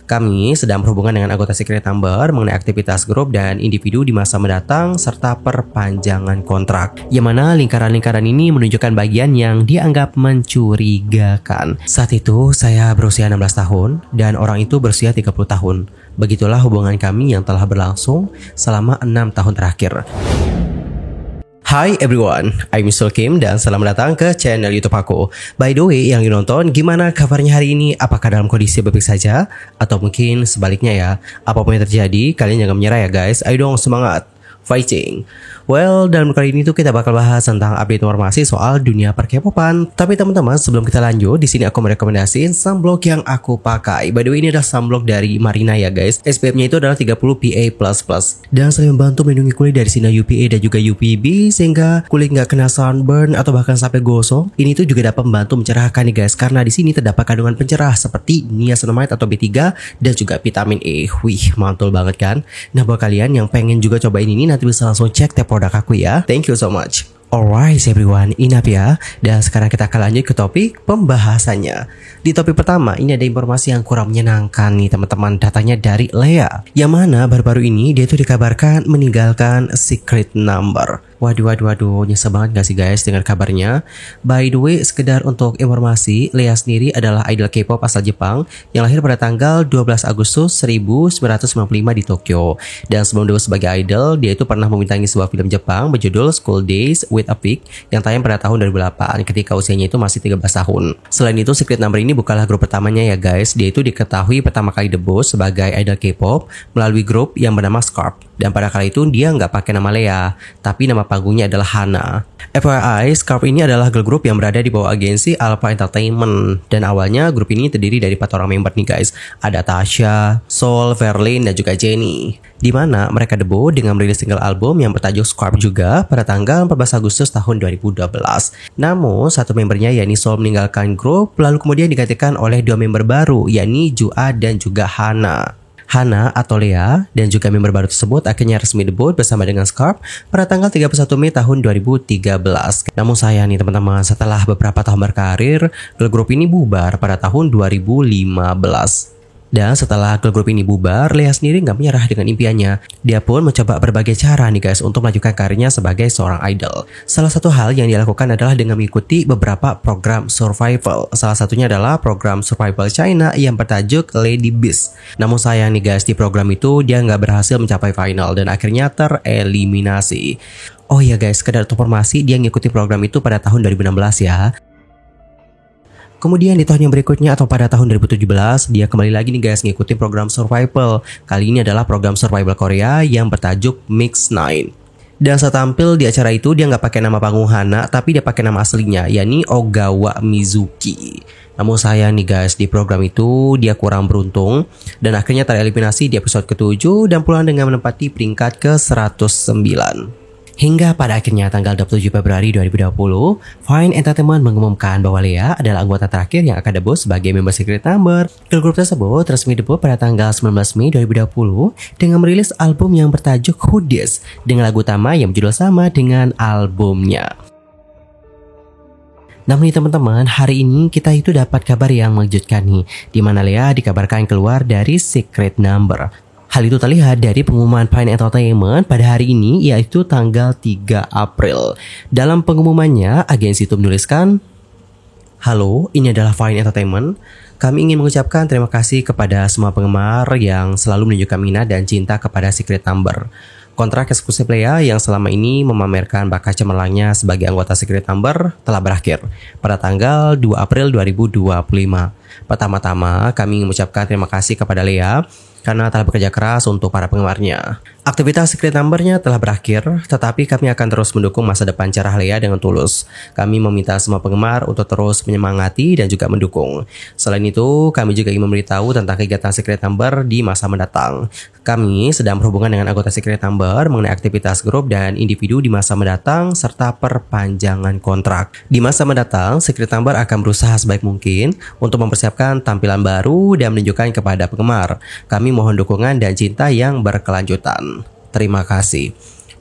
Kami sedang berhubungan dengan anggota Secret Number mengenai aktivitas grup dan individu di masa mendatang serta perpanjangan kontrak. Yang mana lingkaran-lingkaran ini menunjukkan bagian yang dianggap mencurigakan. Saat itu saya berusia 16 tahun dan orang itu berusia 30 tahun. Begitulah hubungan kami yang telah berlangsung selama 6 tahun terakhir. Hi everyone, I'm Mr. Kim dan selamat datang ke channel YouTube aku. By the way, yang nonton, gimana kabarnya hari ini? Apakah dalam kondisi baik saja? Atau mungkin sebaliknya ya? Apapun yang terjadi, kalian jangan menyerah ya guys. Ayo dong semangat, fighting. Well, dalam kali ini tuh kita bakal bahas tentang update informasi soal dunia per-K-popan. Tapi teman-teman, sebelum kita lanjut, di sini aku merekomendasiin sunblock yang aku pakai. By the way, ini adalah sunblock dari Marina ya guys. SPF-nya itu adalah 30 PA++. Dan selain membantu melindungi kulit dari sinar UVA dan juga UVB, sehingga kulit nggak kena sunburn atau bahkan sampai gosong. Ini tuh juga dapat membantu mencerahkan nih guys, karena di sini terdapat kandungan pencerah seperti niacinamide atau B3 dan juga vitamin E. Wih, mantul banget kan? Nah, buat kalian yang pengen juga cobain ini, nanti bisa langsung cek tab produk aku ya. Thank you so much. Alright everyone, enough ya. Dan sekarang kita akan lanjut ke topik pembahasannya. Di topik pertama, ini ada informasi yang kurang menyenangkan nih teman-teman. Datanya dari Lea, yang mana baru-baru ini dia tuh dikabarkan meninggalkan Secret Number. Waduh, nyesel banget gak sih guys dengan kabarnya. By the way, sekedar untuk informasi, Lea sendiri adalah idol K-pop asal Jepang yang lahir pada tanggal 12 Agustus 1995 di Tokyo. Dan sebelum debut sebagai idol, dia itu pernah membintangi sebuah film Jepang berjudul School Days with a Pig yang tayang pada tahun 2008 ketika usianya itu masih 13 tahun. Selain itu, Secret Number ini bukanlah grup pertamanya ya guys. Dia itu diketahui pertama kali debut sebagai idol K-pop melalui grup yang bernama Scarp. Dan pada kali itu dia nggak pakai nama Lea, tapi nama panggungnya adalah Hana. FYI, Scarp ini adalah girl group yang berada di bawah agensi Alpha Entertainment. Dan awalnya grup ini terdiri dari 4 orang member nih guys. Ada Tasha, Sol, Verlin, dan juga Jennie. Di mana mereka debut dengan merilis single album yang bertajuk Scarp juga pada tanggal 14 Agustus tahun 2012. Namun, satu membernya yakni Sol meninggalkan grup, lalu kemudian digantikan oleh 2 member baru yakni Jua dan juga Hana. Hana atau Lea dan juga member baru tersebut akhirnya resmi debut bersama dengan Scarp pada tanggal 31 Mei tahun 2013. Namun sayang nih teman-teman, setelah beberapa tahun berkarir, girl group ini bubar pada tahun 2015. Dan setelah girl group ini bubar, Lea sendiri nggak menyerah dengan impiannya. Dia pun mencoba berbagai cara nih guys untuk melanjutkan karirnya sebagai seorang idol. Salah satu hal yang dilakukan adalah dengan mengikuti beberapa program survival. Salah satunya adalah program survival China yang bertajuk Lady Beast. Namun sayang nih guys, di program itu dia nggak berhasil mencapai final dan akhirnya tereliminasi. Oh iya guys, sekedar informasi, dia ngikuti program itu pada tahun 2016 ya. Kemudian di tahun yang berikutnya atau pada tahun 2017, dia kembali lagi nih guys ngikutin program survival. Kali ini adalah program survival Korea yang bertajuk Mix 9. Dan saat tampil di acara itu dia nggak pakai nama panggung Hana, tapi dia pakai nama aslinya, yakni Ogawa Mizuki. Namun sayang nih guys, di program itu dia kurang beruntung dan akhirnya tereliminasi di episode ke-7 dan pulang dengan menempati peringkat ke-109. Hingga pada akhirnya tanggal 27 Februari 2020, Fine Entertainment mengumumkan bahwa Lea adalah anggota terakhir yang akan debut sebagai member Secret Number. Girl group tersebut resmi debut pada tanggal 19 Mei 2020 dengan merilis album yang bertajuk Who Dis dengan lagu utama yang berjudul sama dengan albumnya. Namun nih teman-teman, hari ini kita itu dapat kabar yang mengejutkan nih, di mana Lea dikabarkan keluar dari Secret Number. Hal itu terlihat dari pengumuman Fine Entertainment pada hari ini, yaitu tanggal 3 April. Dalam pengumumannya, agensi itu menuliskan, "Halo, ini adalah Fine Entertainment. Kami ingin mengucapkan terima kasih kepada semua penggemar yang selalu menunjukkan minat dan cinta kepada Secret Number. Kontrak eksklusif Lea yang selama ini memamerkan bakat cemerlangnya sebagai anggota Secret Number telah berakhir pada tanggal 2 April 2025. Pertama-tama, kami ingin mengucapkan terima kasih kepada Lea karena telah bekerja keras untuk para penggemarnya. Aktivitas Secret Number-nya telah berakhir, tetapi kami akan terus mendukung masa depan cerah Lea dengan tulus. Kami meminta semua penggemar untuk terus menyemangati dan juga mendukung. Selain itu, kami juga ingin memberitahu tentang kegiatan Secret Number di masa mendatang. Kami sedang berhubungan dengan anggota Secret Number mengenai aktivitas grup dan individu di masa mendatang serta perpanjangan kontrak. Di masa mendatang, Secret Number akan berusaha sebaik mungkin untuk mempersiapkan tampilan baru dan menunjukkan kepada penggemar. Kami mohon dukungan dan cinta yang berkelanjutan. Terima kasih.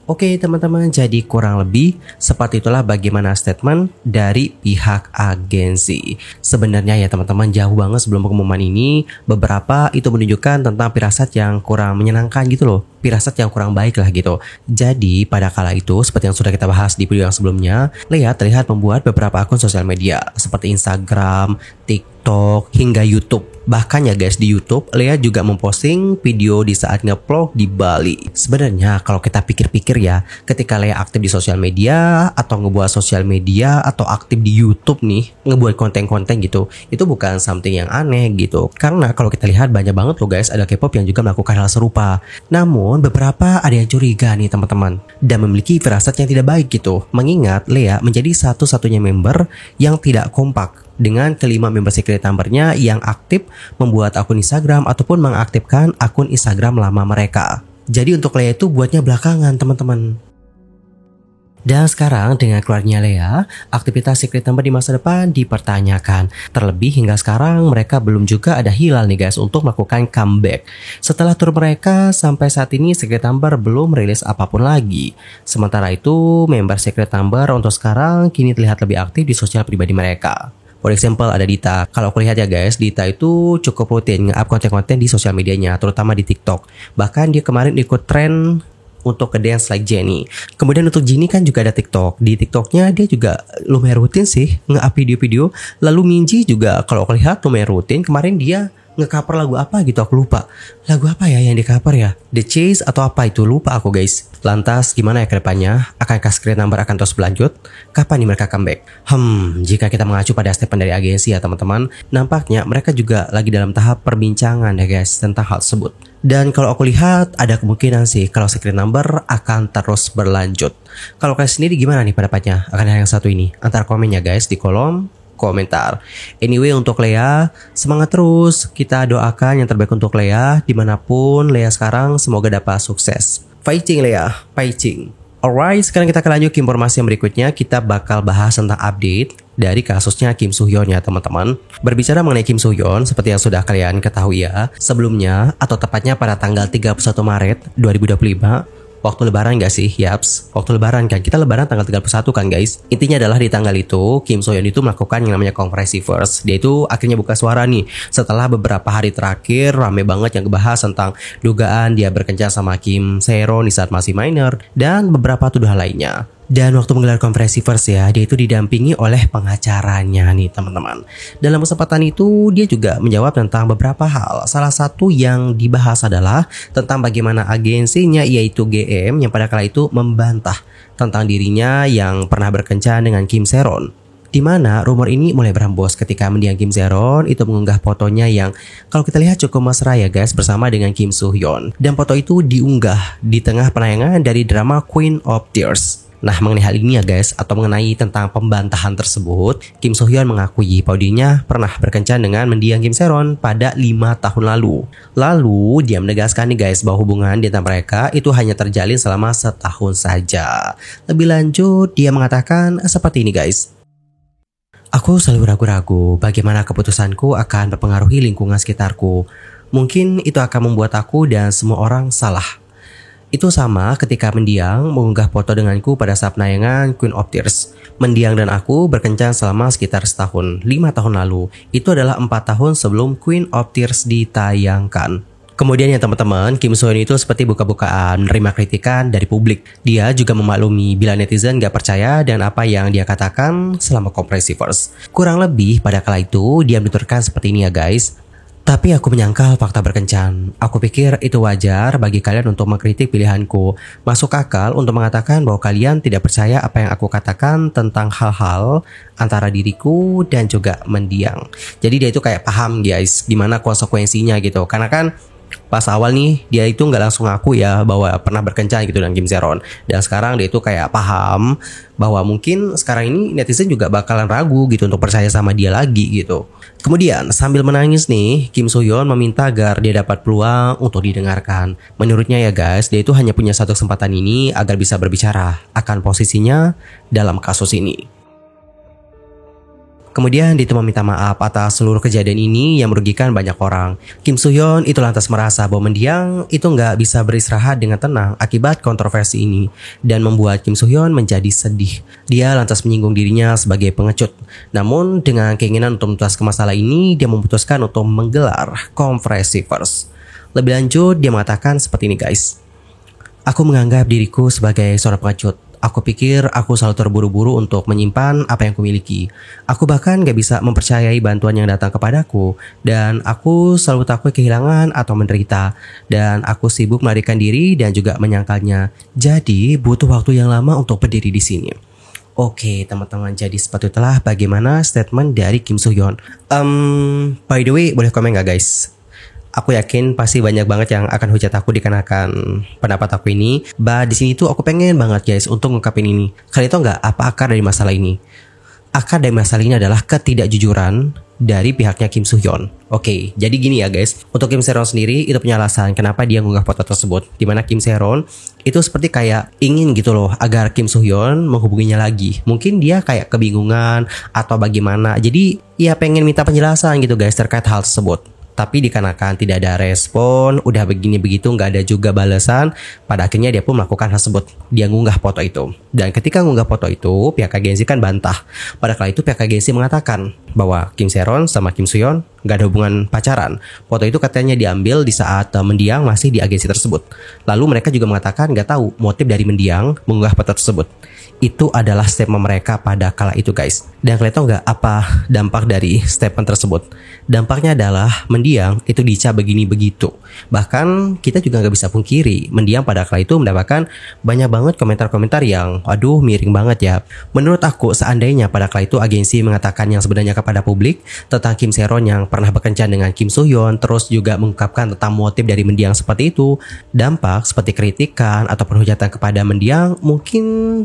Oke teman-teman, jadi kurang lebih seperti itulah bagaimana statement dari pihak agensi. Sebenarnya ya teman-teman, jauh banget sebelum pengumuman ini, beberapa itu menunjukkan tentang firasat yang kurang menyenangkan gitu loh. Firasat yang kurang baik lah gitu. Jadi pada kala itu, seperti yang sudah kita bahas di video yang sebelumnya, Lea terlihat membuat beberapa akun sosial media seperti Instagram, TikTok, hingga YouTube. Bahkan ya guys, di YouTube Lea juga memposting video di saat nge-vlog di Bali. Sebenarnya kalau kita pikir-pikir ya, ketika Lea aktif di sosial media atau ngebuat sosial media atau aktif di YouTube nih, ngebuat konten-konten gitu, itu bukan something yang aneh gitu. Karena kalau kita lihat banyak banget loh guys, ada K-pop yang juga melakukan hal serupa. Namun beberapa ada yang curiga nih teman-teman, dan memiliki firasat yang tidak baik gitu. Mengingat Lea menjadi satu-satunya member yang tidak kompak dengan kelima member secret number-nya yang aktif membuat akun Instagram ataupun mengaktifkan akun Instagram lama mereka. Jadi untuk Lea itu buatnya belakangan teman-teman. Dan sekarang dengan keluarnya Lea, aktivitas secret number di masa depan dipertanyakan. Terlebih hingga sekarang mereka belum juga ada hilal nih guys untuk melakukan comeback. Setelah tur mereka, sampai saat ini secret number belum merilis apapun lagi. Sementara itu, member secret number untuk sekarang kini terlihat lebih aktif di sosial pribadi mereka. For example ada Dita. Kalau aku lihat ya guys, Dita itu cukup rutin nge-up konten-konten di sosial medianya, terutama di TikTok. Bahkan dia kemarin ikut tren untuk ke dance like Jennie. Kemudian untuk Jennie kan juga ada TikTok. Di TikToknya dia juga lumayan rutin sih nge-up video-video. Lalu Minji juga kalau aku lihat lumayan rutin. Kemarin dia nge-cover lagu apa gitu, aku lupa. Lagu apa ya yang di-cover ya? The Chase atau apa itu, lupa aku guys. Lantas gimana ya ke depannya? Akankah secret number akan terus berlanjut? Kapan nih mereka comeback? Jika kita mengacu pada statement dari agensi ya teman-teman, nampaknya mereka juga lagi dalam tahap perbincangan ya guys tentang hal tersebut. Dan kalau aku lihat ada kemungkinan sih kalau secret number akan terus berlanjut. Kalau kalian sendiri gimana nih pendapatnya akan hal yang satu ini? Antar komen ya guys di kolom komentar. Anyway untuk Lea, semangat terus. Kita doakan yang terbaik untuk Lea dimanapun Lea sekarang, semoga dapat sukses. Fighting Lea, fighting. Alright, sekarang kita akan lanjut ke informasi yang berikutnya. Kita bakal bahas tentang update dari kasusnya Kim Soo Hyun ya teman-teman. Berbicara mengenai Kim Soo Hyun, seperti yang sudah kalian ketahui ya, sebelumnya atau tepatnya pada tanggal 31 Maret 2025, waktu lebaran gak sih? Yaps, waktu lebaran kan. Kita lebaran tanggal 31 kan guys. Intinya adalah di tanggal itu Kim Soo Hyun itu melakukan yang namanya konferensi pers. Dia itu akhirnya buka suara nih. Setelah beberapa hari terakhir rame banget yang ngebahas tentang dugaan dia berkencan sama Kim Seo di saat masih minor dan beberapa tuduhan lainnya. Dan waktu menggelar konferensi pers ya, dia itu didampingi oleh pengacaranya nih teman-teman. Dalam kesempatan itu dia juga menjawab tentang beberapa hal. Salah satu yang dibahas adalah tentang bagaimana agensinya yaitu GM yang pada kala itu membantah tentang dirinya yang pernah berkencan dengan Kim Seo. Di mana rumor ini mulai berhembus ketika mendiang Kim Seo itu mengunggah fotonya yang kalau kita lihat cukup mesra ya guys bersama dengan Kim Soo Hyun. Dan foto itu diunggah di tengah penayangan dari drama Queen of Tears. Nah mengenai hal ini ya guys, atau mengenai tentang pembantahan tersebut, Kim Soo Hyun mengakui bahwa dirinya pernah berkencan dengan mendiang Kim Seo pada 5 tahun lalu. Lalu dia menegaskan nih guys bahwa hubungan di antara mereka itu hanya terjalin selama setahun saja. Lebih lanjut dia mengatakan seperti ini guys. Aku selalu ragu-ragu bagaimana keputusanku akan mempengaruhi lingkungan sekitarku. Mungkin itu akan membuat aku dan semua orang salah. Itu sama ketika Mendiang mengunggah foto denganku pada saat penayangan Queen of Tears. Mendiang dan aku berkencan selama sekitar setahun, 5 tahun lalu. Itu adalah 4 tahun sebelum Queen of Tears ditayangkan. Kemudian ya teman-teman, Kim Soo Hyun itu seperti buka-bukaan menerima kritikan dari publik. Dia juga memaklumi bila netizen gak percaya dengan apa yang dia katakan selama konferensi pers. Kurang lebih pada kala itu dia menuturkan seperti ini ya guys. Tapi aku menyangkal fakta berkencan. Aku pikir itu wajar bagi kalian untuk mengkritik pilihanku. Masuk akal untuk mengatakan bahwa kalian tidak percaya apa yang aku katakan tentang hal-hal antara diriku dan juga Mendiang. Jadi dia itu kayak paham guys gimana konsekuensinya gitu. Karena kan pas awal nih dia itu nggak langsung ngaku ya bahwa pernah berkencan gitu dengan Kim Seo. Dan sekarang dia itu kayak paham bahwa mungkin sekarang ini netizen juga bakalan ragu gitu untuk percaya sama dia lagi gitu. Kemudian sambil menangis nih, Kim Soo Hyun meminta agar dia dapat peluang untuk didengarkan. Menurutnya ya guys, dia itu hanya punya satu kesempatan ini agar bisa berbicara akan posisinya dalam kasus ini. Kemudian Dito meminta maaf atas seluruh kejadian ini yang merugikan banyak orang. Kim Soo-hyun itu lantas merasa bahwa mendiang itu nggak bisa beristirahat dengan tenang akibat kontroversi ini dan membuat Kim Soo-hyun menjadi sedih. Dia lantas menyinggung dirinya sebagai pengecut. Namun dengan keinginan untuk menuntaskan masalah ini, dia memutuskan untuk menggelar konferensi pers. Lebih lanjut, dia mengatakan seperti ini guys. Aku menganggap diriku sebagai seorang pengecut. Aku pikir aku selalu terburu-buru untuk menyimpan apa yang kumiliki. Aku bahkan gak bisa mempercayai bantuan yang datang kepadaku. Dan aku selalu takut kehilangan atau menderita. Dan aku sibuk melarikan diri dan juga menyangkalnya. Jadi butuh waktu yang lama untuk berdiri di sini. Oke teman-teman, jadi seperti itulah bagaimana statement dari Kim Soo-hyun. By the way, boleh komen gak guys? Aku yakin pasti banyak banget yang akan hujat aku dikarenakan pendapat aku ini. Di sini tuh aku pengen banget guys untuk ngungkapin ini. Kalian tahu nggak apa akar dari masalah ini? Akar dari masalah ini adalah ketidakjujuran dari pihaknya Kim Soo-hyun. Oke, jadi gini ya guys. Untuk Kim Se-ron sendiri itu punya alasan kenapa dia ngunggah foto tersebut. Dimana Kim Se-ron itu seperti kayak ingin gitu loh agar Kim Soo-hyun menghubunginya lagi. Mungkin dia kayak kebingungan atau bagaimana. Jadi ya pengen minta penjelasan gitu guys terkait hal tersebut. Tapi dikarenakan tidak ada respon, udah begini begitu nggak ada juga balasan, pada akhirnya dia pun melakukan hal tersebut. Dia ngunggah foto itu. Dan ketika ngunggah foto itu, pihak agensi kan bantah. Pada kala itu pihak agensi mengatakan bahwa Kim Se-ron sama Kim Soo-hyun nggak ada hubungan pacaran. Foto itu katanya diambil di saat mendiang masih di agensi tersebut. Lalu mereka juga mengatakan nggak tahu motif dari mendiang mengunggah foto tersebut. Itu adalah statement mereka pada kala itu guys. Dan kalian tahu nggak apa dampak dari statement tersebut? Dampaknya adalah mendiang itu dicap begini begitu. Bahkan kita juga nggak bisa pungkiri mendiang pada kala itu mendapatkan banyak banget komentar-komentar yang aduh miring banget ya. Menurut aku seandainya pada kala itu agensi mengatakan yang sebenarnya kepada publik tentang Kim Se-ron yang pernah berkencan dengan Kim Soo-hyun, terus juga mengungkapkan tentang motif dari mendiang seperti itu, dampak seperti kritikan atau penghujatan kepada mendiang mungkin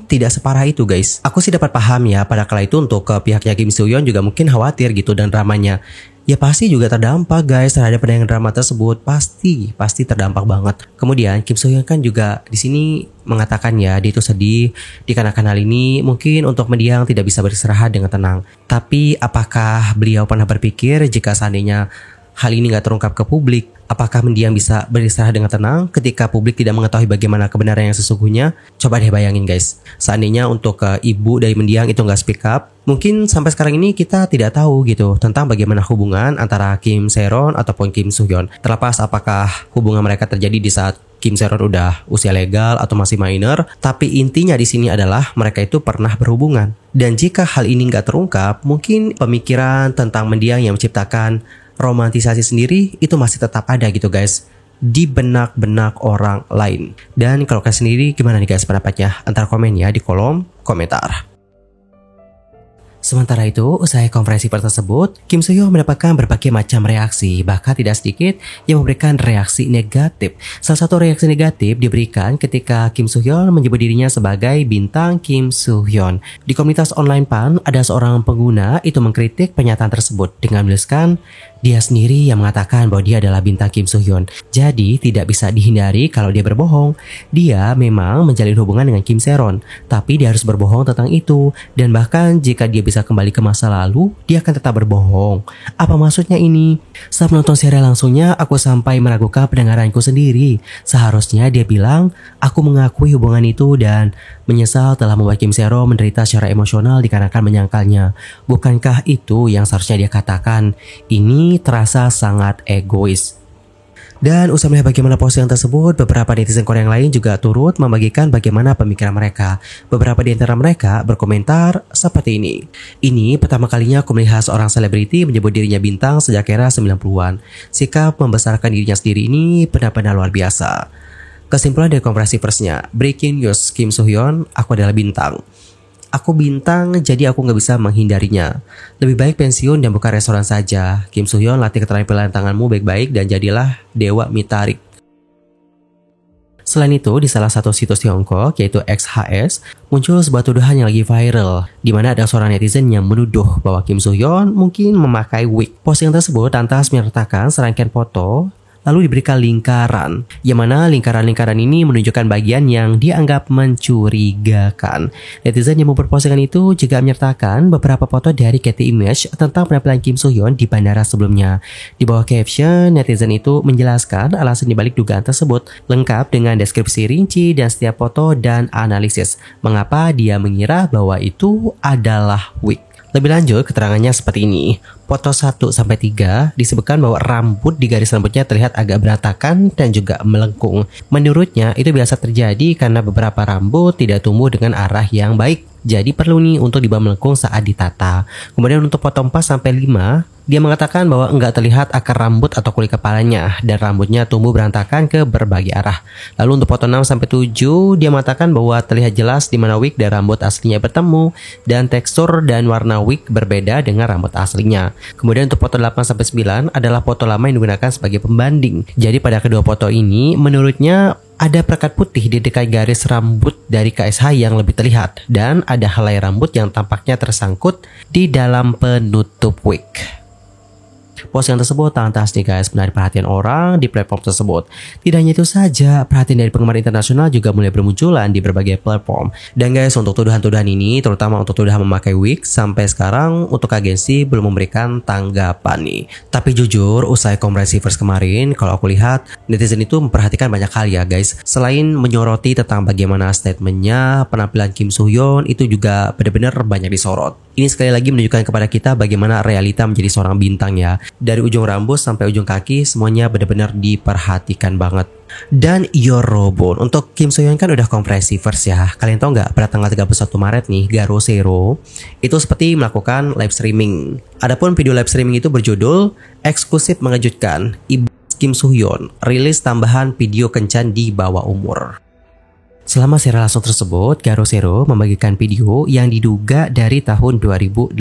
tidak separah itu guys. Aku sih dapat paham ya pada kala itu untuk pihaknya Kim Soo-hyun juga mungkin khawatir gitu dan dramanya. Ya pasti juga terdampak guys terhadap penayangan drama tersebut, pasti terdampak banget. Kemudian Kim Soo-hyun kan juga di sini mengatakan ya dia itu sedih dikarenakan hal ini mungkin untuk mendiang tidak bisa beristirahat dengan tenang. Tapi apakah beliau pernah berpikir jika seandainya hal ini nggak terungkap ke publik, apakah mendiang bisa beristirahat dengan tenang ketika publik tidak mengetahui bagaimana kebenaran yang sesungguhnya? Coba deh bayangin guys, seandainya untuk ibu dari mendiang itu nggak speak up, mungkin sampai sekarang ini kita tidak tahu gitu tentang bagaimana hubungan antara Kim Se-ron ataupun Kim Soo-hyun. Terlepas apakah hubungan mereka terjadi di saat Kim Se-ron udah usia legal atau masih minor, tapi intinya di sini adalah mereka itu pernah berhubungan. Dan jika hal ini nggak terungkap, mungkin pemikiran tentang mendiang yang menciptakan romantisasi sendiri itu masih tetap ada gitu guys di benak-benak orang lain. Dan kalau kalian sendiri gimana nih guys pendapatnya? Antar komen ya di kolom komentar. Sementara itu, usai konferensi pers tersebut, Kim Soo-hyun mendapatkan berbagai macam reaksi, bahkan tidak sedikit yang memberikan reaksi negatif. Salah satu reaksi negatif diberikan ketika Kim Soo-hyun menyebut dirinya sebagai bintang Kim Soo-hyun. Di komunitas online PAN, ada seorang pengguna itu mengkritik pernyataan tersebut dengan menuliskan, dia sendiri yang mengatakan bahwa dia adalah bintang Kim Soo-hyun. Jadi tidak bisa dihindari kalau dia berbohong. Dia memang menjalin hubungan dengan Kim Se-ron, tapi dia harus berbohong tentang itu. Dan bahkan jika dia bisa kembali ke masa lalu, dia akan tetap berbohong. Apa maksudnya ini? Saat menonton serial langsungnya, aku sampai meragukan pendengaranku sendiri. Seharusnya dia bilang, aku mengakui hubungan itu dan menyesal telah membuat Kim Se-ron menderita secara emosional dikarenakan menyangkalnya. Bukankah itu yang seharusnya dia katakan? Ini terasa sangat egois. Dan usai melihat bagaimana postingan tersebut, beberapa netizen Korea yang lain juga turut membagikan bagaimana pemikiran mereka. Beberapa di antara mereka berkomentar seperti ini. Ini pertama kalinya aku melihat seorang selebriti menyebut dirinya bintang sejak era 90-an. Sikap membesarkan dirinya sendiri ini benar-benar luar biasa. Kesimpulan dari konferensi persnya, breaking news Kim Soo-hyun, aku adalah bintang. Aku bintang, jadi aku gak bisa menghindarinya. Lebih baik pensiun dan buka restoran saja. Kim Soo-hyun, latih keterampilan tanganmu baik-baik dan jadilah dewa mitarik. Selain itu, di salah satu situs Tiongkok, yaitu XHS, muncul sebuah tuduhan yang lagi viral, di mana ada seorang netizen yang menuduh bahwa Kim Soo-hyun mungkin memakai wig. Postingan tersebut lantas menyertakan serangkaian foto lalu diberikan lingkaran, yang mana lingkaran-lingkaran ini menunjukkan bagian yang dianggap mencurigakan. Netizen yang membuat postingan itu juga menyertakan beberapa foto dari Getty Image tentang penampilan Kim Soo Hyun di bandara sebelumnya. Di bawah caption, netizen itu menjelaskan alasan dibalik dugaan tersebut, lengkap dengan deskripsi rinci dan setiap foto dan analisis mengapa dia mengira bahwa itu adalah wig. Lebih lanjut, keterangannya seperti ini. Foto 1-3 disebutkan bahwa rambut di garis rambutnya terlihat agak berantakan dan juga melengkung. Menurutnya, itu biasa terjadi karena beberapa rambut tidak tumbuh dengan arah yang baik. Jadi perlu nih untuk dibawa melengkung saat ditata. Kemudian untuk foto 4-5, dia mengatakan bahwa enggak terlihat akar rambut atau kulit kepalanya dan rambutnya tumbuh berantakan ke berbagai arah. Lalu untuk foto 6-7, dia mengatakan bahwa terlihat jelas di mana wig dan rambut aslinya bertemu dan tekstur dan warna wig berbeda dengan rambut aslinya. Kemudian untuk foto 8-9 adalah foto lama yang digunakan sebagai pembanding. Jadi pada kedua foto ini menurutnya ada perekat putih di dekat garis rambut dari KSH yang lebih terlihat dan ada helai rambut yang tampaknya tersangkut di dalam penutup wig. Postingan tersebut fantastis guys, menarik perhatian orang di platform tersebut. Tidak hanya itu saja, perhatian dari penggemar internasional juga mulai bermunculan di berbagai platform. Dan guys, untuk tuduhan-tuduhan ini, terutama untuk tuduhan memakai wig, sampai sekarang untuk agensi belum memberikan tanggapan nih. Tapi jujur, usai konferensi pers kemarin, kalau aku lihat, netizen itu memperhatikan banyak hal ya guys. Selain menyoroti tentang bagaimana statementnya, penampilan Kim Soo Hyun itu juga benar-benar banyak disorot. Ini sekali lagi menunjukkan kepada kita bagaimana realita menjadi seorang bintang ya. Dari ujung rambut sampai ujung kaki semuanya benar-benar diperhatikan banget. Dan Yorobun, untuk Kim Soo Hyun kan udah konferensi pers ya. Kalian tahu nggak pada tanggal 31 Maret nih, Garo Zero itu seperti melakukan live streaming. Adapun video live streaming itu berjudul Eksklusif Mengejutkan, Ibu Kim Soo Hyun rilis tambahan video kencan di bawah umur. Selama siaran langsung tersebut, Garo Zero membagikan video yang diduga dari tahun 2018,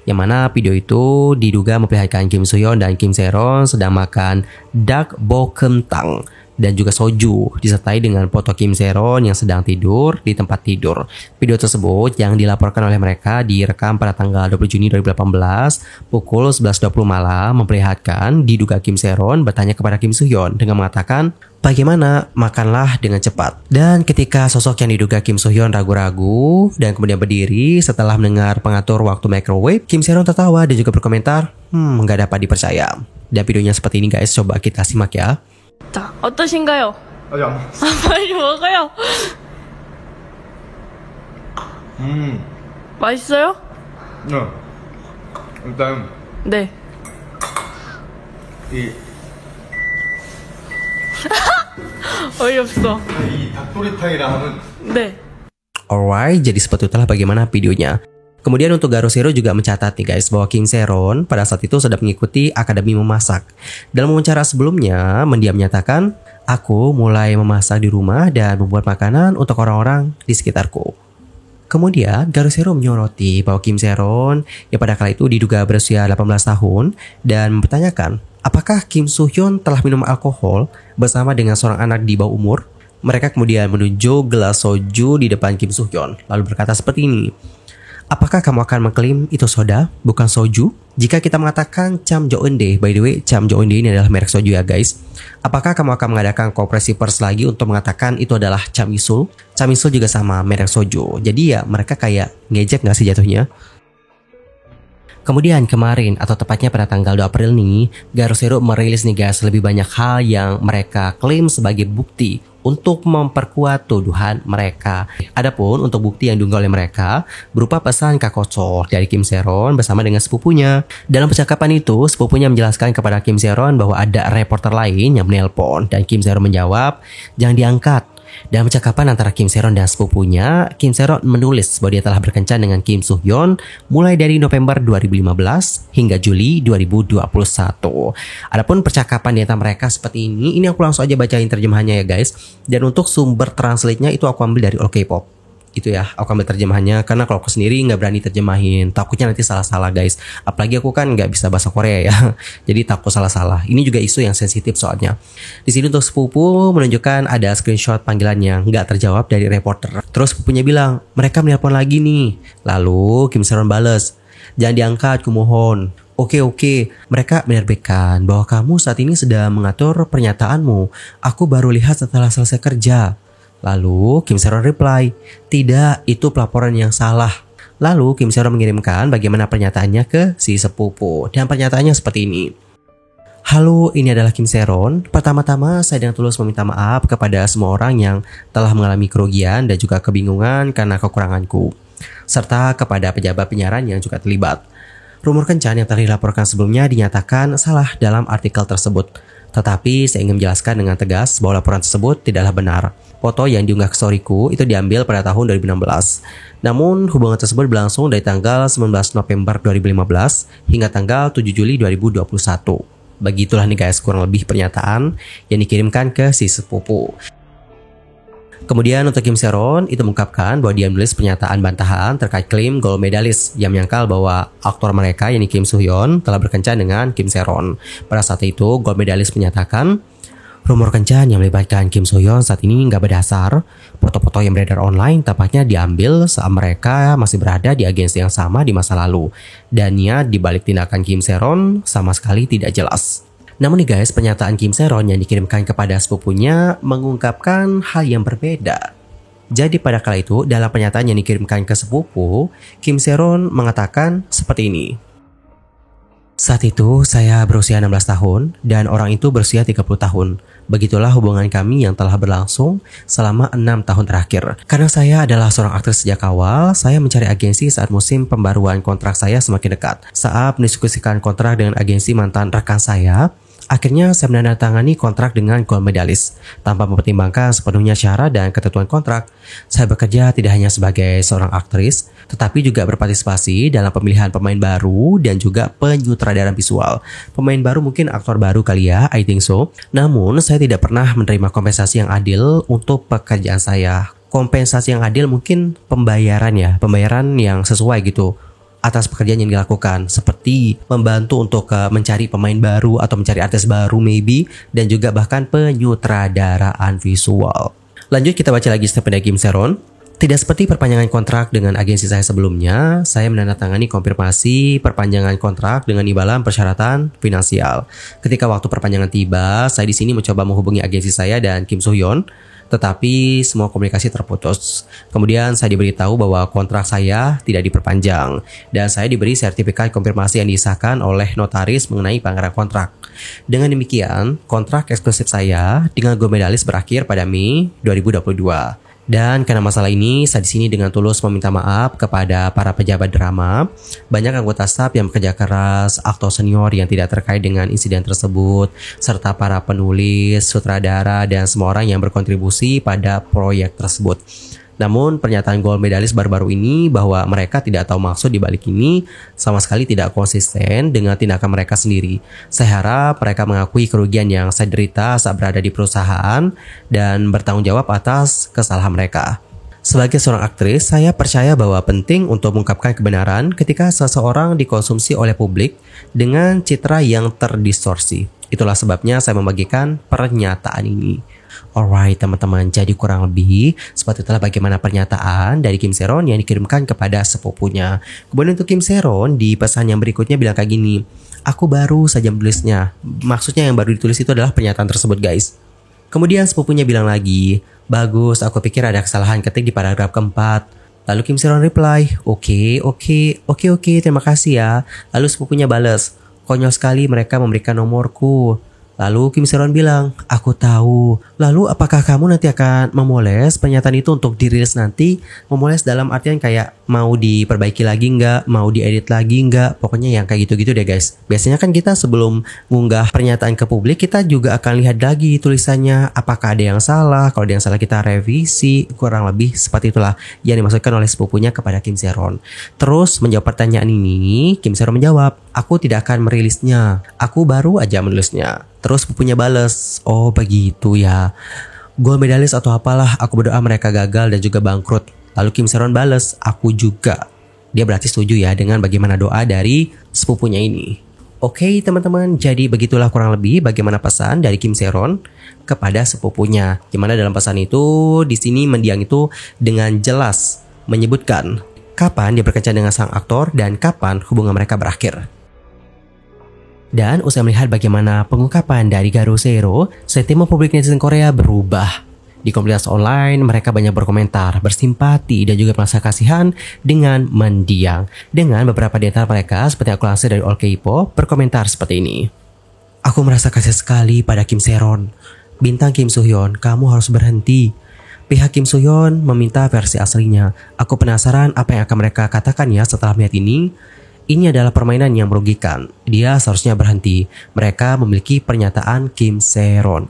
yang mana video itu diduga memperlihatkan Kim Soo Hyun dan Kim Se Ron sedang makan dak bo kentang dan juga soju, disertai dengan foto Kim Se Ron yang sedang tidur di tempat tidur. Video tersebut yang dilaporkan oleh mereka direkam pada tanggal 20 Juni 2018 pukul 11.20 malam memperlihatkan diduga Kim Se Ron bertanya kepada Kim Soo Hyun dengan mengatakan, "Bagaimana? Makanlah dengan cepat." Dan ketika sosok yang diduga Kim Soo Hyun ragu-ragu dan kemudian berdiri setelah mendengar pengatur waktu microwave, Kim Se Ron tertawa dan juga berkomentar, nggak dapat dipercaya. Dan videonya seperti ini guys, coba kita simak ya. 자, 어떠신가요? 아직 안 먹었어. 빨리 먹어요. 맛있어요? 네. 일단 네. 이 어이없어. 닭도리탕이랑 하면 네. Alright, jadi seperti itulah bagaimana videonya. Kemudian untuk Garo Zero juga mencatat nih guys bahwa Kim Se Ron pada saat itu sedang mengikuti akademi memasak. Dalam wawancara sebelumnya, dia menyatakan, "Aku mulai memasak di rumah dan membuat makanan untuk orang-orang di sekitarku." Kemudian Garo Zero menyoroti bahwa Kim Se Ron yang pada kala itu diduga berusia 18 tahun dan mempertanyakan apakah Kim Soo Hyun telah minum alkohol bersama dengan seorang anak di bawah umur. Mereka kemudian menunjuk gelas soju di depan Kim Soo Hyun lalu berkata seperti ini, "Apakah kamu akan mengklaim itu soda, bukan soju? Jika kita mengatakan Cham Jo Eundae, by the way, Cham Jo Eundae ini adalah merek soju ya guys. Apakah kamu akan mengadakan konferensi pers lagi untuk mengatakan itu adalah Cham Isul? Cham Isul juga sama merek soju. Jadi ya mereka kayak ngejek nggak sih jatuhnya?" Kemudian kemarin atau tepatnya pada tanggal 2 April nih, Garo Zero merilis nih guys lebih banyak hal yang mereka klaim sebagai bukti untuk memperkuat tuduhan mereka. Adapun untuk bukti yang diunggah oleh mereka berupa pesan kakocor dari Kim Se Ron bersama dengan sepupunya. Dalam percakapan itu, sepupunya menjelaskan kepada Kim Se Ron bahwa ada reporter lain yang menelpon dan Kim Se Ron menjawab, "Jangan diangkat." Dalam percakapan antara Kim Se Ron dan sepupunya, Kim Se Ron menulis bahwa dia telah berkencan dengan Kim Soo Hyun mulai dari November 2015 hingga Juli 2021. Adapun percakapan di antara mereka seperti ini aku langsung aja bacain terjemahannya ya guys. Dan untuk sumber translate-nya itu aku ambil dari All K-pop. Itu ya, aku ambil terjemahannya karena kalau aku sendiri nggak berani terjemahin, takutnya nanti salah-salah guys. Apalagi aku kan nggak bisa bahasa Korea ya, jadi takut salah-salah. Ini juga isu yang sensitif soalnya. Di sini untuk sepupu menunjukkan ada screenshot panggilan yang nggak terjawab dari reporter. Terus sepupunya bilang, "Mereka menelpon lagi nih." Lalu Kim Se Ron bales, "Jangan diangkat, kumohon." Oke, mereka menerbitkan bahwa kamu saat ini sedang mengatur pernyataanmu. Aku baru lihat setelah selesai kerja. Lalu Kim Se-ron reply, tidak, itu pelaporan yang salah. Lalu Kim Se-ron mengirimkan bagaimana pernyataannya ke si sepupu. Dan pernyataannya seperti ini. Halo, ini adalah Kim Se-ron. Pertama-tama saya dengan tulus meminta maaf kepada semua orang yang telah mengalami kerugian dan juga kebingungan karena kekuranganku. Serta kepada pejabat penyiaran yang juga terlibat. Rumor kencan yang telah dilaporkan sebelumnya dinyatakan salah dalam artikel tersebut. Tetapi saya ingin menjelaskan dengan tegas bahwa laporan tersebut tidaklah benar. Foto yang diunggah ke storyku itu diambil pada tahun 2016. Namun hubungan tersebut berlangsung dari tanggal 19 November 2015 hingga tanggal 7 Juli 2021. Begitulah nih guys kurang lebih pernyataan yang dikirimkan ke si sepupu. Kemudian untuk Kim Se-ron itu mengungkapkan bahwa dia menulis pernyataan bantahan terkait klaim gold medalist yang menyangkal bahwa aktor mereka yakni Kim Soo-hyun telah berkencan dengan Kim Se-ron. Pada saat itu gold medalist menyatakan rumor kencan yang melibatkan Kim Soo-hyun saat ini nggak berdasar. Foto-foto yang beredar online tampaknya diambil saat mereka masih berada di agensi yang sama di masa lalu. Dan niat dibalik tindakan Kim Se-ron sama sekali tidak jelas. Namun nih guys, pernyataan Kim Se-ron yang dikirimkan kepada sepupunya mengungkapkan hal yang berbeda. Jadi pada kala itu, dalam pernyataan yang dikirimkan ke sepupu, Kim Se-ron mengatakan seperti ini. Saat itu saya berusia 16 tahun dan orang itu berusia 30 tahun. Begitulah hubungan kami yang telah berlangsung selama 6 tahun terakhir. Karena saya adalah seorang aktris sejak awal, saya mencari agensi saat musim pembaruan kontrak saya semakin dekat. Saat mendiskusikan kontrak dengan agensi mantan rekan saya, akhirnya saya menandatangani kontrak dengan gold medalist. Tanpa mempertimbangkan sepenuhnya syarat dan ketentuan kontrak, saya bekerja tidak hanya sebagai seorang aktris, tetapi juga berpartisipasi dalam pemilihan pemain baru dan juga penyutradaran visual. Pemain baru mungkin aktor baru kali ya, I think so. Namun, saya tidak pernah menerima kompensasi yang adil untuk pekerjaan saya. Kompensasi yang adil mungkin pembayaran yang sesuai gitu atas pekerjaan yang dilakukan, seperti membantu untuk mencari pemain baru atau mencari artis baru maybe, dan juga bahkan penyutradaraan visual. Lanjut kita baca lagi statement dari Kim Se-ron. Tidak seperti perpanjangan kontrak dengan agensi saya sebelumnya, saya menandatangani konfirmasi perpanjangan kontrak dengan imbalan persyaratan finansial. Ketika waktu perpanjangan tiba, saya di sini mencoba menghubungi agensi saya dan Kim Soo-hyun, tetapi semua komunikasi terputus. Kemudian saya diberitahu bahwa kontrak saya tidak diperpanjang dan saya diberi sertifikat konfirmasi yang disahkan oleh notaris mengenai pelanggaran kontrak. Dengan demikian, kontrak eksklusif saya dengan gold medalist berakhir pada Mei 2022. Dan karena masalah ini, saya di sini dengan tulus meminta maaf kepada para pejabat drama, banyak anggota staf yang bekerja keras, aktor senior yang tidak terkait dengan insiden tersebut, serta para penulis, sutradara, dan semua orang yang berkontribusi pada proyek tersebut. Namun pernyataan gold medalist baru-baru ini bahwa mereka tidak tahu maksud di balik ini sama sekali tidak konsisten dengan tindakan mereka sendiri. Saya harap mereka mengakui kerugian yang saya derita saat berada di perusahaan dan bertanggung jawab atas kesalahan mereka. Sebagai seorang aktris, saya percaya bahwa penting untuk mengungkapkan kebenaran ketika seseorang dikonsumsi oleh publik dengan citra yang terdistorsi. Itulah sebabnya saya membagikan pernyataan ini. Alright teman-teman, jadi kurang lebih seperti itulah bagaimana pernyataan dari Kim Se-ron yang dikirimkan kepada sepupunya. Kemudian untuk Kim Se-ron di pesan yang berikutnya bilang kayak gini, aku baru saja menulisnya. Maksudnya yang baru ditulis itu adalah pernyataan tersebut guys. Kemudian sepupunya bilang lagi, bagus, aku pikir ada kesalahan ketik di paragraf keempat. Lalu Kim Se-ron reply, oke, terima kasih ya. Lalu sepupunya balas, konyol sekali mereka memberikan nomorku. Lalu Kim Se-ron bilang, aku tahu. Lalu apakah kamu nanti akan memoles pernyataan itu untuk dirilis nanti? Memoles dalam artian kayak mau diperbaiki lagi nggak? Mau diedit lagi nggak? Pokoknya yang kayak gitu-gitu deh guys. Biasanya kan kita sebelum mengunggah pernyataan ke publik, kita juga akan lihat lagi tulisannya. Apakah ada yang salah? Kalau ada yang salah kita revisi. Kurang lebih seperti itulah yang dimaksudkan oleh sepupunya kepada Kim Se-ron. Terus menjawab pertanyaan ini, Kim Se-ron menjawab, aku tidak akan merilisnya. Aku baru aja menulisnya. Terus sepupunya bales, oh begitu ya. Gold medalist atau apalah, aku berdoa mereka gagal dan juga bangkrut. Lalu Kim Se-ron bales, aku juga. Dia berarti setuju ya dengan bagaimana doa dari sepupunya ini. Oke teman-teman, jadi begitulah kurang lebih bagaimana pesan dari Kim Se-ron kepada sepupunya. Gimana dalam pesan itu, di sini mendiang itu dengan jelas menyebutkan kapan dia berkencan dengan sang aktor dan kapan hubungan mereka berakhir. Dan usai melihat bagaimana pengungkapan dari Garosero, sentimen publik netizen Korea berubah. Di komunitas online, mereka banyak berkomentar, bersimpati, dan juga merasa kasihan dengan mendiang. Dengan beberapa di antara mereka, seperti aku lansir dari All K-pop, berkomentar seperti ini. Aku merasa kasih sekali pada Kim Seron. Bintang Kim Soo-hyun, kamu harus berhenti. Pihak Kim Soo-hyun meminta versi aslinya. Aku penasaran apa yang akan mereka katakan ya setelah melihat ini. Ini adalah permainan yang merugikan. Dia seharusnya berhenti. Mereka memiliki pernyataan Kim Seron.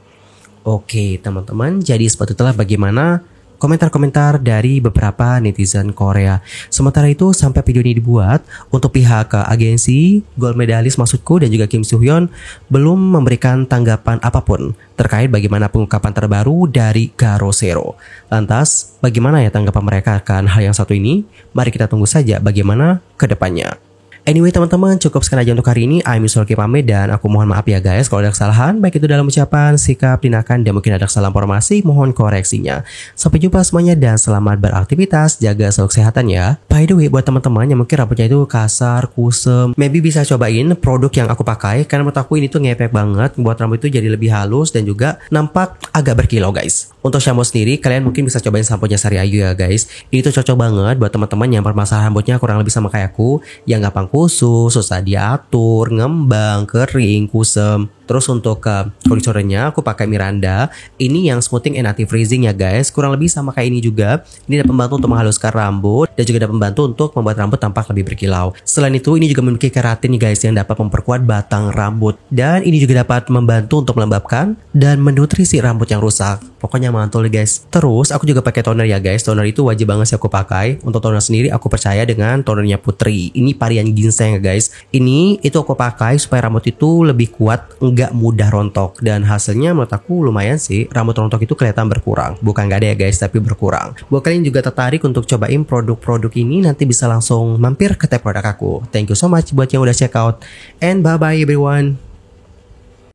Oke teman-teman, jadi seperti itulah bagaimana komentar-komentar dari beberapa netizen Korea. Sementara itu sampai video ini dibuat, untuk pihak agensi gold medalist maksudku dan juga Kim Soo-hyun belum memberikan tanggapan apapun terkait bagaimana pengungkapan terbaru dari Garosero. Lantas bagaimana ya tanggapan mereka akan hal yang satu ini? Mari kita tunggu saja bagaimana ke depannya. Anyway teman-teman, cukup sekian aja untuk hari ini. I'm Yusuf pamit dan aku mohon maaf ya guys kalau ada kesalahan, baik itu dalam ucapan, sikap, tindakan, dan mungkin ada kesalahan informasi, mohon koreksinya. Sampai jumpa semuanya dan selamat beraktivitas, jaga selalu kesehatan ya. By the way, buat teman-teman yang mungkin rambutnya itu kasar, kusem, maybe bisa cobain produk yang aku pakai karena menurut aku ini tuh ngefek banget, buat rambut itu jadi lebih halus dan juga nampak agak berkilau guys. Untuk shampoo sendiri, kalian mungkin bisa cobain sampo-nya Sari Ayu ya guys. Ini tuh cocok banget buat teman-teman yang permasalahan rambutnya kurang lebih sama kayak aku, yang gampang kusut, susah diatur, ngembang, kering, kusem. Terus untuk kondisionernya aku pakai Miranda. Ini yang smoothing and anti-freezing ya guys. Kurang lebih sama kayak ini juga. Ini dapat membantu untuk menghaluskan rambut dan juga dapat membantu untuk membuat rambut tampak lebih berkilau. Selain itu, ini juga memiliki keratin nih guys yang dapat memperkuat batang rambut. Dan ini juga dapat membantu untuk melembabkan dan menutrisi rambut yang rusak. Pokoknya mantul guys. Terus aku juga pakai toner ya guys. Toner itu wajib banget sih aku pakai. Untuk toner sendiri aku percaya dengan tonernya Putri. Ini varian ginseng ya guys. Ini itu aku pakai supaya rambut itu lebih kuat, nggak mudah rontok, dan hasilnya menurut aku lumayan sih. Rambut rontok itu kelihatan berkurang, bukan nggak ada ya guys, tapi berkurang. Buat kalian juga tertarik untuk cobain produk-produk ini, nanti bisa langsung mampir ke tab produk aku. Thank you so much buat yang udah check out, and bye bye everyone.